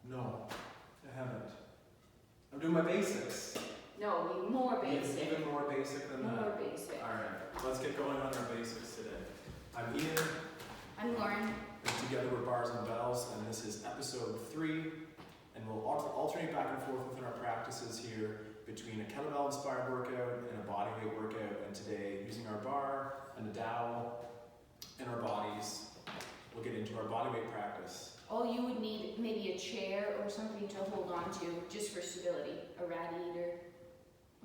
No, I haven't. I'm doing my basics. No, more basic. Even more basic than that. More basic. Alright, let's get going on our basics today. I'm Ian. I'm Lauryn. And together we're Bars and Bells, and this is episode 3. And we'll alternate back and forth within our practices here between a kettlebell inspired workout and a bodyweight workout. And today, using our bar and a dowel and our bodies, we'll get into our bodyweight practice. Oh, you would need maybe a chair or something to hold on to just for stability. A radiator.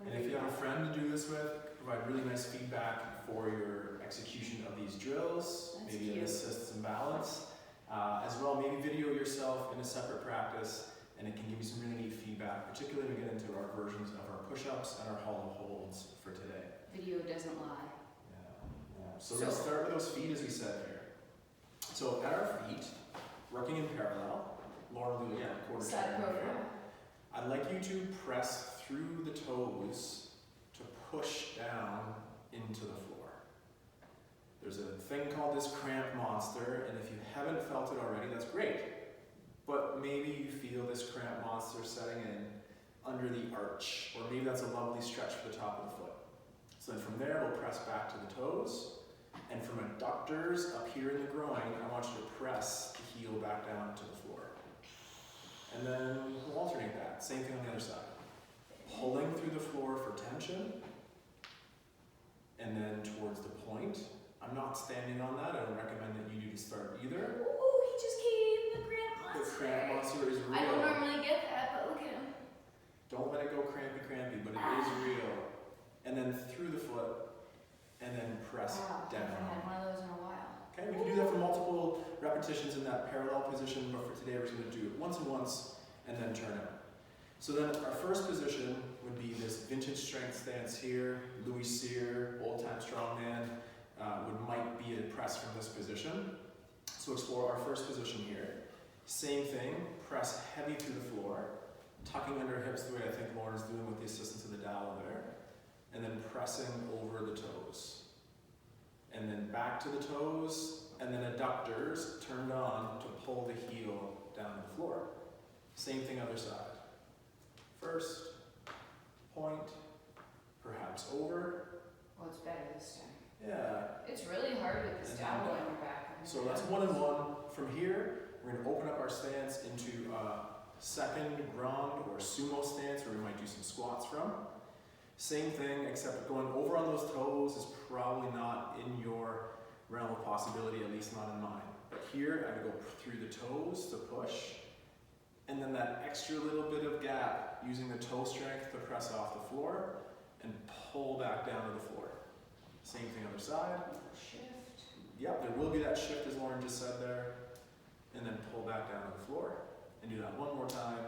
And if you have a friend to do this with, provide really nice feedback for your execution of these drills. That's maybe cute. an assist and balance. As well, maybe video yourself in a separate practice, and it can give you some really neat feedback, particularly when we get into our versions of our push-ups and our hollow holds for today. Video doesn't lie. Yeah. So we're going to start with those feet as we said here. So at our feet, working in parallel, Lauryn will do a quarter Side turn profile. here. I'd like you to press through the toes to push down into the floor. There's a thing called this cramp monster, and if you haven't felt it already, that's great. But maybe you feel this cramp monster setting in under the arch, or maybe that's a lovely stretch for the top of the foot. So then from there, we'll press back to the toes, and from adductors up here in the groin, I want you to press the heel back down to the floor. And then we'll alternate that. Same thing on the other side. Pulling through the floor for tension, and then towards the point. I'm not standing on that. I don't recommend that you do to start either. Ooh, he just came. The cramp monster. The cramp monster is real. I don't normally get that, but look at him. Don't let it go crampy, but it is real. And then through the foot, and then press Wow, I down. haven't had one of those in a while. Okay, we can do that for multiple repetitions in that parallel position, but for today we're just going to do it once and once, and then turn out. So then our first position would be this vintage strength stance here. Louis Cyr, old time strongman, might be a press from this position. So explore our first position here. Same thing, press heavy through the floor, tucking under hips the way I think Lauryn's doing with the assistance of the dowel there, and then pressing over the toes. And then back to the toes, and then adductors turned on to pull the heel down to the floor. Same thing other side. First, point, perhaps over. Well, it's better this time. Yeah. It's really hard with this And dowel then on your back. So that's one and one. From here, we're going to open up our stance into a second grand or sumo stance where we might do some squats from. Same thing, except going over on those toes is probably not in your realm of possibility, at least not in mine. But here, I would go through the toes to push, and then that extra little bit of gap, using the toe strength to press off the floor, and pull back down to the floor. Same thing other side. Shift. Yep, there will be that shift as Lauryn just said there. And then pull back down to the floor. And do that one more time.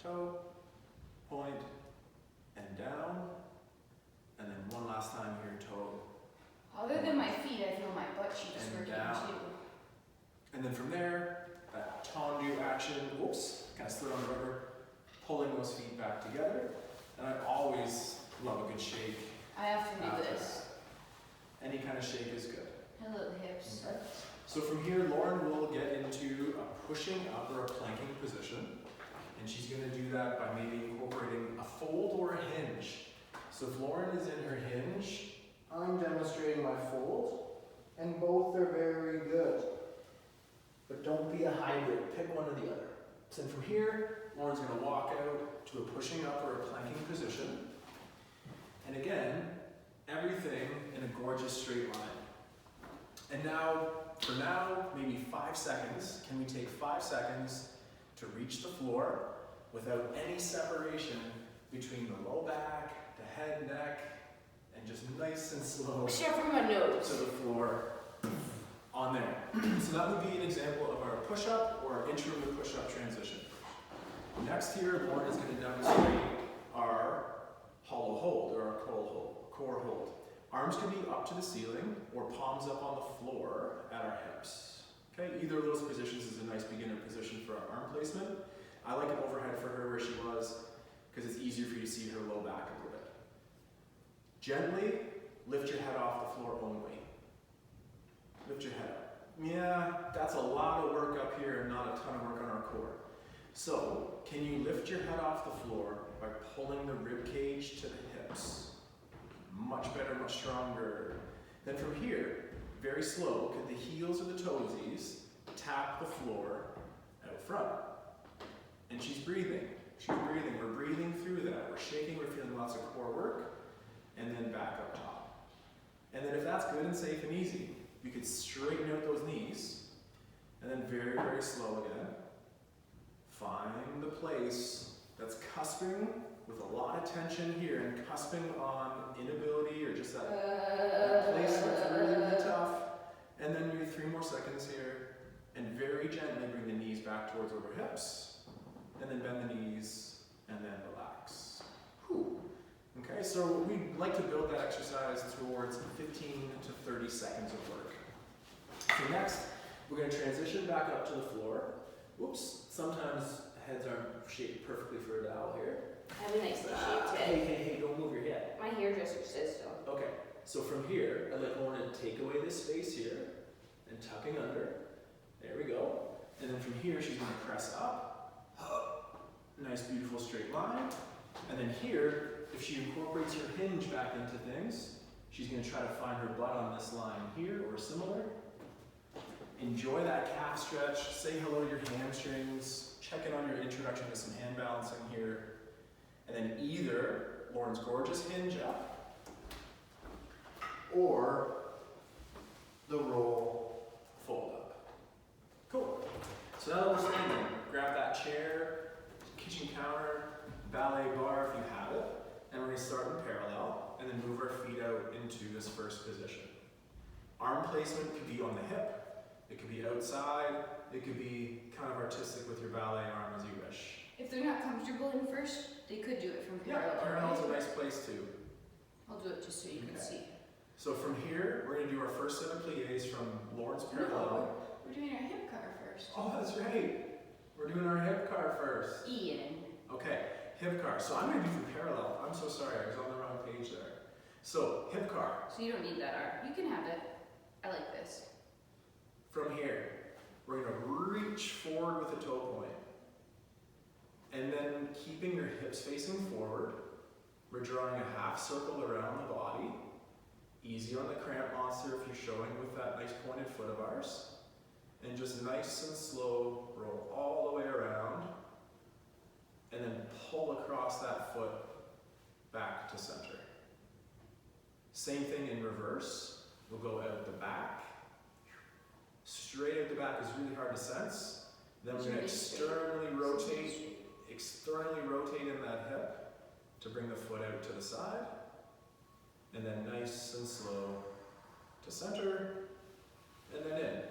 Toe, point, and down. And then one last time here, toe. Other than my feet, I feel my butt cheeks And working down. too. And then from there, that tendu action, whoops, kind of slid on the rubber, pulling those feet back together. And I always love a good shake. I have to do after this. that. Any kind of shake is good. Hello, hips. Okay. So from here, Lauryn will get into a pushing up or a planking position. And she's going to do that by maybe incorporating a fold or a hinge. So if Lauryn is in her hinge, I'm demonstrating my fold. And both are very good. But don't be a hybrid. Pick one or the other. So then from here, Lauryn's going to walk out to a pushing up or a planking position. And again, everything in a gorgeous straight line. And now, for now, maybe 5 seconds. Can we take 5 seconds to reach the floor without any separation between the low back, the head, neck, and just nice and slow Except for my to nose. the floor on there. So that would be an example of our push-up or our interim to push-up transition. Next here, Lauryn is going to demonstrate our hollow hold or our core hold. Arms can be up to the ceiling or palms up on the floor at our hips. Okay, either of those positions is a nice beginner position for our arm placement. I like it overhead for her where she was because it's easier for you to see her low back a little bit. Gently lift your head off the floor only. Lift your head up. Yeah, that's a lot of work up here and not a ton of work on our core. So, can you lift your head off the floor by pulling the rib cage to the hips? Much better, much stronger. Then from here, very slow, could the heels or the toesies tap the floor out front? And she's breathing. She's breathing. We're breathing through that. We're shaking. We're feeling lots of core work. And then back up top. And then if that's good and safe and easy, you could straighten out those knees. And then very, very slow again. Find the place that's cusping with a lot of tension here and cusping on inability or just that place that's really, really tough. And then maybe 3 more seconds here. And very gently bring the knees back towards over hips. And then bend the knees, and then relax. Whew. Okay, so we like to build that exercise towards 15 to 30 seconds of work. So next, we're going to transition back up to the floor. Oops, sometimes heads aren't shaped perfectly for a dowel here. I have a nicely shaped head. Hey, don't move your head. My hairdresser says so. Okay, so from here, I'd like Lauryn to take away this space here, and tucking under. There we go. And then from here, she's going to press up. Nice, beautiful straight line. And then here, if she incorporates her hinge back into things, she's going to try to find her butt on this line here or similar. Enjoy that calf stretch. Say hello to your hamstrings. Check in on your introduction to some hand balancing here. And then either Lauryn's gorgeous hinge up or the roll fold up. Cool. So now that we're standing, grab that chair, kitchen counter, ballet bar if you have it, and we're going to start in parallel and then move our feet out into this first position. Arm placement could be on the hip, it could be outside, it could be kind of artistic with your ballet arm as you wish. If they're not comfortable in first, they could do it from Yeah, parallel. parallel's a nice place too. I'll do it just so you can see. So from here, we're going to do our first set of pliés from Lauryn's parallel. No, we're doing our hip car first. Oh, that's right. We're doing our hip car first. Ian. Okay, hip car. So I'm going to do from parallel. I'm so sorry, I was on the wrong page there. So, hip car. So you don't need that arm. You can have it. I like this. From here, we're going to reach forward with the toe point. And then keeping your hips facing forward, we're drawing a half circle around the body. Easy on the cramp monster if you're showing with that nice pointed foot of ours. And just nice and slow, roll all the way around. And then pull across that foot back to center. Same thing in reverse. We'll go out the back. Straight out the back is really hard to sense. Then we're going to externally rotate in that hip to bring the foot out to the side. And then nice and slow to center, and then in.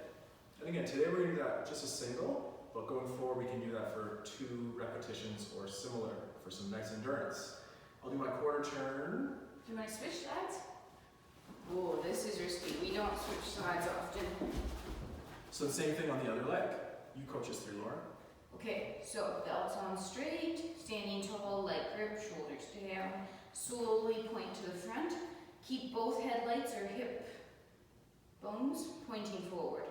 And again, today we're going to do that just a single, but going forward we can do that for 2 repetitions or similar for some nice endurance. I'll do my quarter turn. Do you want to switch sides? Oh, this is risky. We don't switch sides often. So the same thing on the other leg. You coach us through, Lauryn. Okay, so belts on straight, standing tall, leg grip, shoulders down. Slowly point to the front. Keep both headlights or hip bones pointing forward.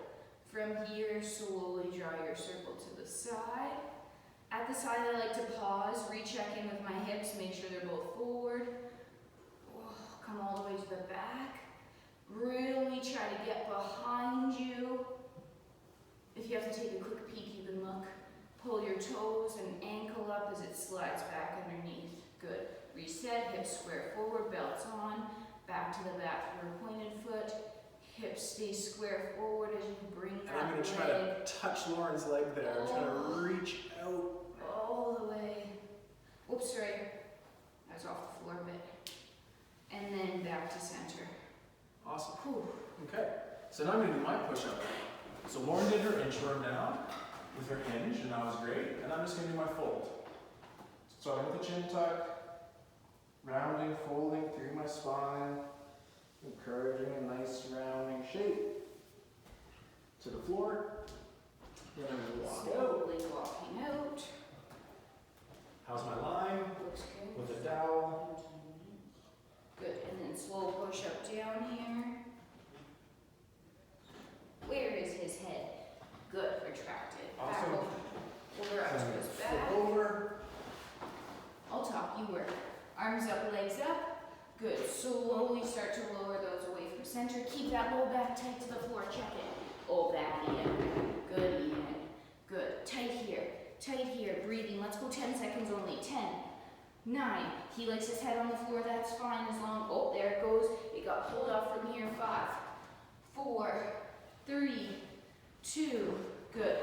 From here, slowly draw your circle to the side. At the side, I like to pause, recheck in with my hips, make sure they're both forward. Come all the way to the back. Really try to get behind you. If you have to take a quick peek, you can look. Pull your toes and ankle up as it slides back underneath. Good. Reset, hips square forward, belts on. Back to the back for a pointed foot. Hips stay square forward as you bring that leg. And I'm going to try to touch Lauryn's leg there. I'm trying to reach out. All the way. Oops, sorry. I was off the floor a bit. And then back to center. Awesome. Whew. Okay, so now I'm going to do my push-up. So Lauryn did her inchworm down with her hinge, and that was great. And I'm just going to do my fold. Starting with the chin tuck, rounding, folding through my spine, encouraging a nice rounding shape to the floor. Then I'm going to walk out. Slowly walking out. How's my line? Looks good. With a dowel. Good, and then slow push up down here. Where is his head? Good, retracted. Back Awesome. over. Shoulder arch goes Flip back. over. I'll talk, you work. Arms up, legs up. Good. Slowly start to lower those away from center. Keep that low back tight to the floor. Check it. Oh, bad, Ian. Good, Ian. Good. Tight here. Tight here. Breathing. Let's go 10 seconds only. 10, 9. He likes his head on the floor. That's fine as long. Oh, there it goes. It got pulled off from here. 5, 4, 3, 2. Good.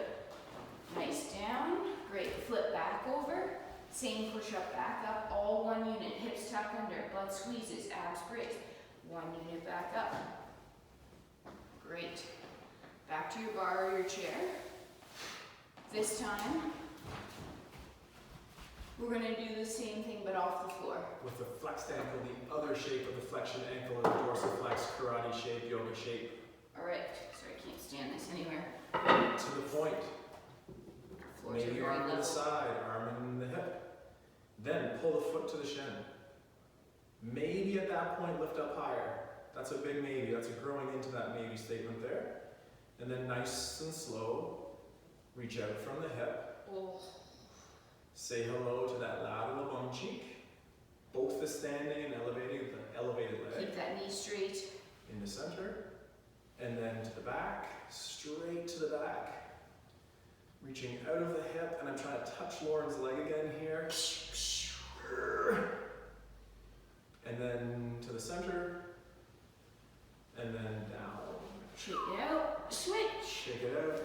Nice. Down. Great. Flip back over. Same push-up, back up, all one unit, hips tuck under, blood squeezes, abs brace. 1 unit back up. Great. Back to your bar or your chair. This time, we're gonna do the same thing but off the floor. With the flexed ankle, the other shape of the flexion ankle is dorsiflex, karate shape, yoga shape. All right, sorry, I can't stand this anywhere. To the point. Floors are Maybe very arm to the level. side, arm in the hip. Then pull the foot to the shin. Maybe at that point lift up higher. That's a big maybe. That's a growing into that maybe statement there. And then nice and slow, reach out from the hip. Oh. Say hello to that lateral bum cheek. Both the standing and elevated leg. Keep that knee straight. In the center. And then to the back, straight to the back. Reaching out of the hip, and I'm trying to touch Lauren's leg again here. And then to the center, and then down. Shake it out. Switch. Shake it out.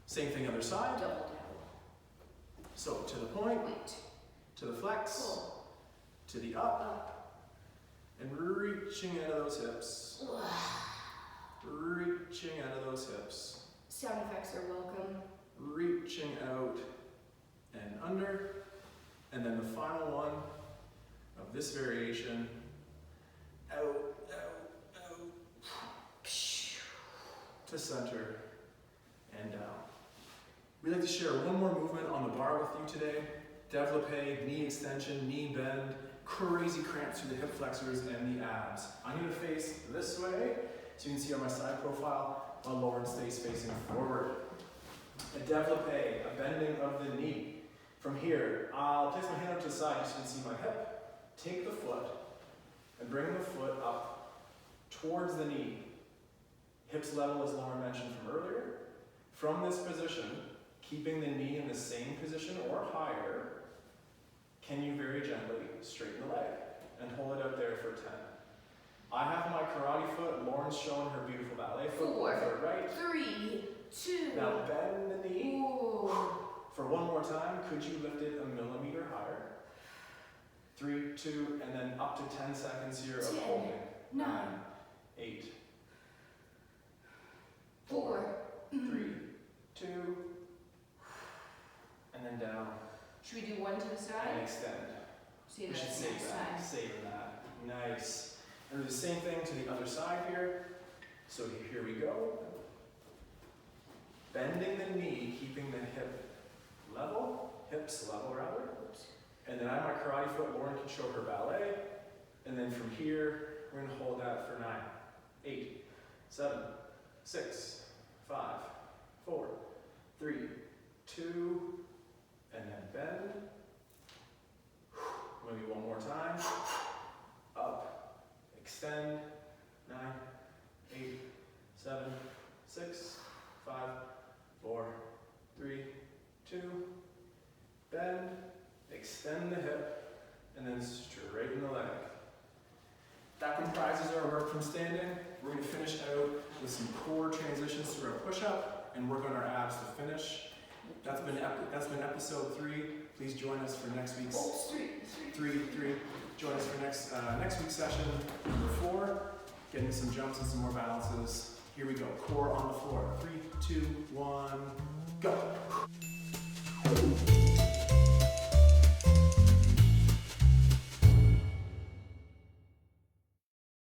Same thing other side. Double down. So to the point, Point. to the flex, Pull. to the up, Up. and reaching out of those hips. Reaching out of those hips. Sound effects are welcome. Reaching out and under. And then the final one of this variation, out, out, out, to center and down. We'd like to share one more movement on the bar with you today. Développé, knee extension, knee bend, crazy cramps through the hip flexors and the abs. I'm going to face this way, so you can see on my side profile while Lauryn stays facing forward. A développé, a bending of the knee. From here, I'll place my hand up to the side so you can see my hip. Take the foot and bring the foot up towards the knee. Hips level as Lauryn mentioned from earlier. From this position, keeping the knee in the same position or higher, can you very gently straighten the leg and hold it out there for 10. I have my karate foot, Lauren's showing her beautiful ballet foot. 4, Right. 3, 2. Now bend the knee. Ooh. For one more time, could you lift it a millimeter higher? 3, 2, and then up to 10 seconds here of 10, holding. 9, 8, 4, 3, 2, and then down. Should we do one to the And side? extend. See, We should that's save next that. time. Save that. Nice. And do the same thing to the other side here. So here we go. Bending the knee, keeping the hip level, hips level rather. And then I have my karate foot. Lauryn can show her ballet. And then from here, we're going to hold that for 9, 8, 7, 6, 5, 4, 3, 2, and then bend. Maybe one more time. Up, extend. 9, 8, 7, 6, 5, 4, 3, 2, bend, extend the hip, and then straighten the leg. That comprises our work from standing. We're going to finish out with some core transitions through our push-up and work on our abs to finish. That's been episode 3. Please join us for next week's three. Join us for next week's session, number 4. Getting some jumps and some more balances. Here we go. Core on the floor. 3, 2, 1, go.